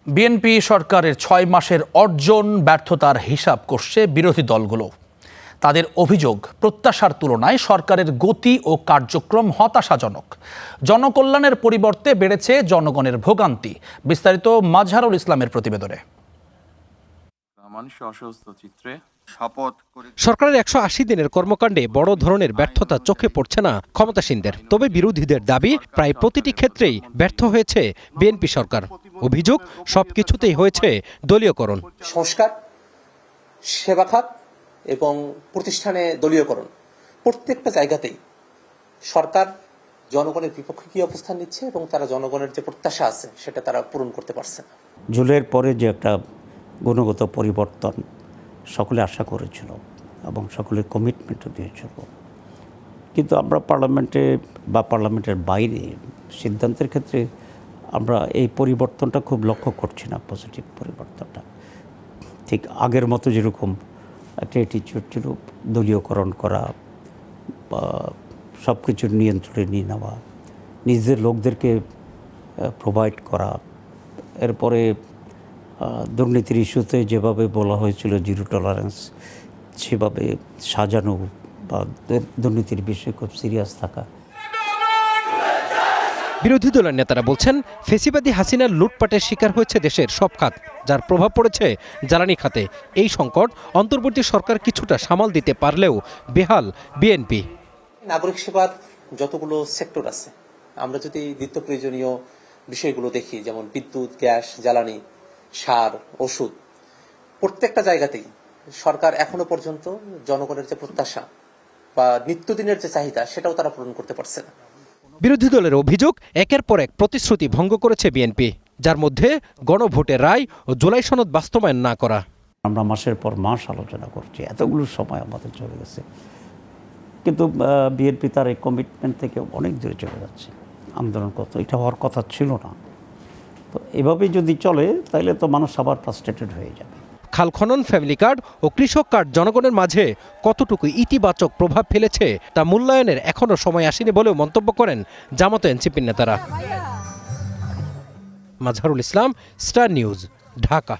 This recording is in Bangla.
বিএনপি সরকারের ৬ মাসের অর্জন ব্যর্থতার হিসাব করছে বিরোধী দলগুলো। তাদের অভিযোগ, প্রত্যাশার তুলনায় সরকারের গতি ও কার্যক্রম হতাশাজনক। জনকল্যাণের পরিবর্তে বেড়েছে জনগণের ভোগান্তি। বিস্তারিত মাজহারুল ইসলামের প্রতিবেদনে। সরকারের ১৮০ দিনের কর্মকাণ্ডে বড় ধরনের ব্যর্থতা চোখে পড়ছে না ক্ষমতাসীনদের। তবে বিরোধীদের দাবি, প্রায় প্রতিটি ক্ষেত্রেই ব্যর্থ হয়েছে বিএনপি সরকার। অভিযোগ, সবকিছুতেই হয়েছে দলীয়করণ। সংস্কার, সেবা খাত এবং প্রতিষ্ঠানে দলীয়করণ, প্রত্যেকটা জায়গাতেই সরকার জনগণের বিপক্ষে কি অবস্থান নিচ্ছে এবং তারা জনগণের যে প্রত্যাশা আছে সেটা তারা পূরণ করতে পারছে না। জুলাইয়ের পরে যে একটা গুণগত পরিবর্তন সকলে আশা করেছিল এবং সকলের কমিটমেন্টও দিয়েছিল, কিন্তু আমরা পার্লামেন্টে বা পার্লামেন্টের বাইরে সিদ্ধান্তের ক্ষেত্রে আমরা এই পরিবর্তনটা খুব লক্ষ্য করছি না। পজিটিভ পরিবর্তনটা ঠিক আগের মতো যেরকম একটা অ্যাটিটিউড ছিল, দলীয়করণ করা বা সব কিছুর নিয়ন্ত্রণে নিয়ে নেওয়া, নিজেদের লোকদেরকে প্রোভাইড করা, এরপরে দুর্নীতির ইস্যুতে যেভাবে বলা হয়েছিল জিরো টলারেন্স, সেভাবে সাজানো বা দুর্নীতির বিষয়ে খুব সিরিয়াস থাকা। বিরোধী দলের নেতারা বলছেন, ফেসিবাদী হাসিনার লুটপাটের শিকার হয়েছে দেশের সব খাত, যার প্রভাব পড়েছে জ্বালানি খাতে। এই সংকট অন্তর্বর্তী সরকার কিছুটা সামাল দিতে পারলেও বেহাল বিএনপি। নাগরিক সেবার যতগুলো সেক্টর আছে, আমরা যদি নিত্য প্রয়োজনীয় বিষয়গুলো দেখি, যেমন বিদ্যুৎ, গ্যাস, জ্বালানি, সার, ওষুধ, প্রত্যেকটা জায়গাতেই সরকার এখনো পর্যন্ত জনগণের যে প্রত্যাশা বা নিত্যদিনের যে চাহিদা সেটাও তারা পূরণ করতে পারছে না। বিরোধী দলের অভিযোগ, একের পর এক প্রতিশ্রুতি ভঙ্গ করেছে বিএনপি, যার মধ্যে গণভোটের রায় ও জুলাই সনদ বাস্তবায়ন না করা। আমরা মাসের পর মাস আলোচনা করছি, এতগুলো সময় আমাদের চলে গেছে, কিন্তু বিএনপি তার এই কমিটমেন্ট থেকে অনেক দূরে চলে যাচ্ছে। আন্দোলন এটা হওয়ার কথা ছিল না। তো এভাবেই যদি চলে তাহলে তো মানুষ আবার ফ্রাস্ট্রেটেড হয়ে যাবে। খাল খনন, ফ্যামিলি কার্ড ও কৃষক কার্ড জনগণের মাঝে কতটুকু ইতিবাচক প্রভাব ফেলেছে তা মূল্যায়নের এখনও সময় আসেনি বলেও মন্তব্য করেন জামাত ও এনসিপির নেতারা। Mazharul Islam, star news, Dhaka.